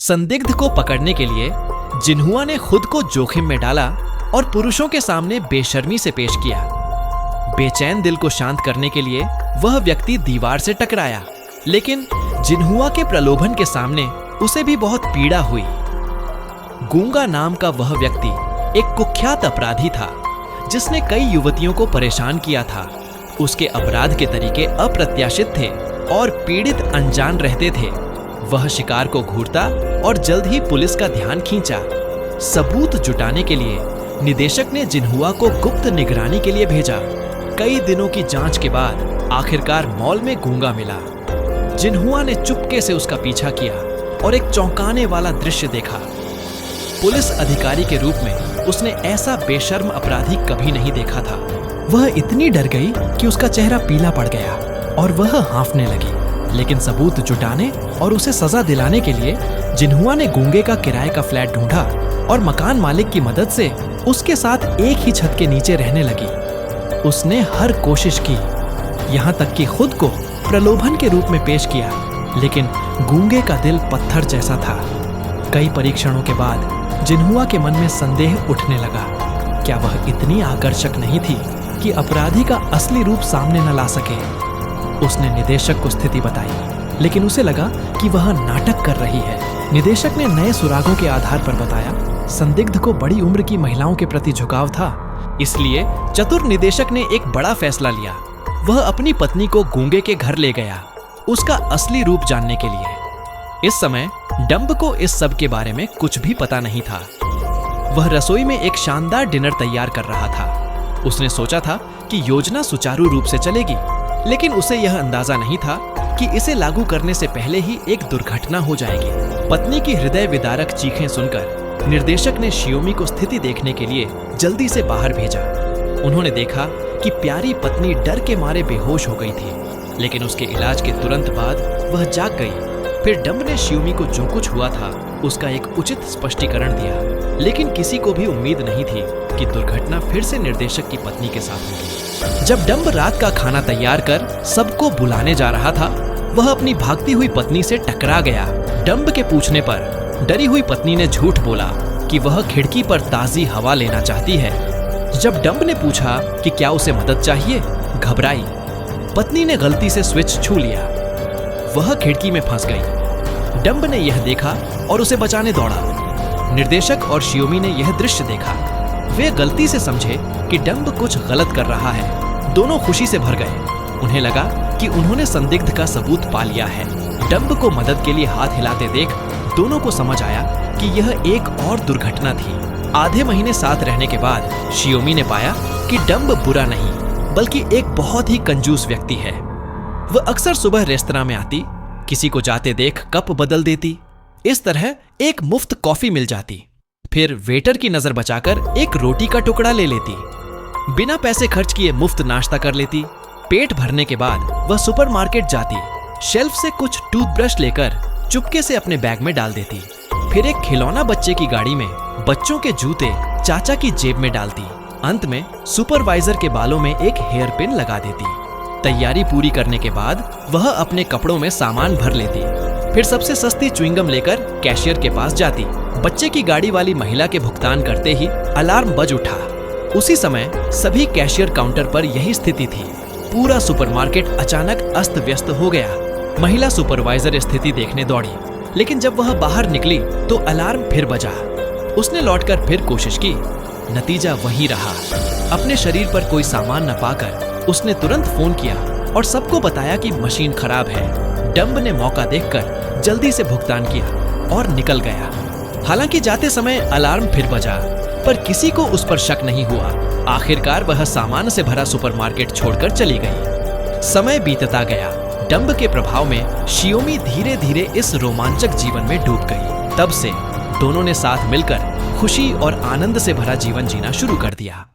संदिग्ध को पकड़ने के लिए जिन्हुआ ने खुद को जोखिम में डाला और पुरुषों के सामने बेशर्मी से पेश किया। बेचैन दिल को शांत करने के लिए वह व्यक्ति दीवार से टकराया, लेकिन जिन्हुआ के प्रलोभन के सामने उसे भी बहुत पीड़ा हुई। गूंगा नाम का वह व्यक्ति एक कुख्यात अपराधी था जिसने कई युवतियों को परेशान किया था। उसके अपराध के तरीके अप्रत्याशित थे और पीड़ित अनजान रहते थे। वह शिकार को घूरता और जल्द ही पुलिस का ध्यान खींचा। सबूत जुटाने के लिए निदेशक ने जिन्हुआ को गुप्त निगरानी के लिए भेजा। कई दिनों की जांच के बाद आखिरकार मॉल में गूंगा मिला। जिन्हुआ ने चुपके से उसका पीछा किया और एक चौंकाने वाला दृश्य देखा। पुलिस अधिकारी के रूप में उसने ऐसा बेशर्म अपराधी कभी नहीं देखा था। वह इतनी डर गई कि उसका चेहरा पीला पड़ गया और वह हांफने लगी। लेकिन सबूत जुटाने और उसे सजा दिलाने के लिए जिन्हुआ ने गूंगे का किराए का फ्लैट ढूंढा और मकान मालिक की मदद से उसके साथ एक ही छत के नीचे रहने लगी। उसने हर कोशिश की, यहाँ तक कि खुद को प्रलोभन के रूप में पेश किया, लेकिन गूंगे का दिल पत्थर जैसा था। कई परीक्षणों के बाद जिन्हुआ के मन में संदेह उठने लगा। क्या वह इतनी आकर्षक नहीं थी कि अपराधी का असली रूप सामने न ला सके? उसने निदेशक को स्थिति बताई, लेकिन उसे लगा कि वह नाटक कर रही है। निदेशक ने नए सुरागों के आधार पर बताया, संदिग्ध को बड़ी उम्र की महिलाओं के प्रति झुकाव था। इसलिए चतुर निदेशक ने एक बड़ा फैसला लिया। वह अपनी पत्नी को गूंगे के घर ले गया, उसका असली रूप जानने के लिए। इस समय डंब को इस सब के बारे में कुछ भी पता नहीं था। वह रसोई में एक शानदार डिनर तैयार कर रहा था। उसने सोचा था कि योजना सुचारू रूप से चलेगी, लेकिन उसे यह अंदाजा नहीं था कि इसे लागू करने से पहले ही एक दुर्घटना हो जाएगी। पत्नी की हृदय विदारक चीखें सुनकर निर्देशक ने शियोमी को स्थिति देखने के लिए जल्दी से बाहर भेजा। उन्होंने देखा कि प्यारी पत्नी डर के मारे बेहोश हो गई थी, लेकिन उसके इलाज के तुरंत बाद वह जाग गई। फिर डंब ने शियोमी को जो कुछ हुआ था उसका एक उचित स्पष्टीकरण दिया, लेकिन किसी को भी उम्मीद नहीं थी कि दुर्घटना फिर से निर्देशक की पत्नी के साथ होगी। जब डंब रात का खाना तैयार कर सबको बुलाने जा रहा था, वह अपनी भागती हुई पत्नी से टकरा गया। डंब के पूछने पर डरी हुई पत्नी ने झूठ बोला कि वह खिड़की पर ताजी हवा लेना चाहती है। जब डंब ने पूछा कि क्या उसे मदद चाहिए, घबराई पत्नी ने गलती से स्विच छू लिया। वह खिड़की में फंस गई। डंब ने यह देखा और उसे बचाने दौड़ा। निर्देशक और शियोमी ने यह दृश्य देखा। वे गलती से समझे कि डंब कुछ गलत कर रहा है। दोनों खुशी से भर गए। उन्हें लगा कि उन्होंने संदिग्ध का सबूत पा लिया है। डंब को मदद के लिए हाथ हिलाते देख दोनों को समझ आया कि यह एक और दुर्घटना थी। आधे महीने साथ रहने के बाद शियोमी ने पाया कि डंब बुरा नहीं, बल्कि एक बहुत ही कंजूस व्यक्ति है। वह अक्सर सुबह रेस्तरां में आती, किसी को जाते देख कप बदल देती। इस तरह एक मुफ्त कॉफी मिल जाती। फिर वेटर की नजर बचाकर एक रोटी का टुकड़ा ले लेती। बिना पैसे खर्च किए मुफ्त नाश्ता कर लेती। पेट भरने के बाद वह सुपरमार्केट जाती, शेल्फ से कुछ टूथब्रश लेकर चुपके से अपने बैग में डाल देती। फिर एक खिलौना बच्चे की गाड़ी में बच्चों के जूते चाचा की जेब में डालती। अंत में सुपरवाइजर के बालों में एक हेयर पिन लगा देती। तैयारी पूरी करने के बाद वह अपने कपड़ों में सामान भर लेती। फिर सबसे सस्ती च्युइंगम लेकर कैशियर के पास जाती। बच्चे की गाड़ी वाली महिला के भुगतान करते ही अलार्म बज उठा। उसी समय सभी कैशियर काउंटर पर यही स्थिति थी। पूरा सुपरमार्केट अचानक अस्त व्यस्त हो गया। महिला सुपरवाइजर स्थिति देखने दौड़ी, लेकिन जब वह बाहर निकली तो अलार्म फिर बजा। उसने लौटकर फिर कोशिश की, नतीजा वही रहा। अपने शरीर पर कोई सामान न पाकर उसने तुरंत फोन किया और सबको बताया कि मशीन खराब है। डंब ने मौका देखकर जल्दी से भुगतान किया और निकल गया। हालांकि जाते समय अलार्म फिर बजा, पर किसी को उस पर शक नहीं हुआ। आखिरकार वह सामान से भरा सुपरमार्केट छोड़कर चली गई। समय बीतता गया। डंब के प्रभाव में शियोमी धीरे धीरे इस रोमांचक जीवन में डूब गई। तब से दोनों ने साथ मिलकर खुशी और आनंद से भरा जीवन जीना शुरू कर दिया।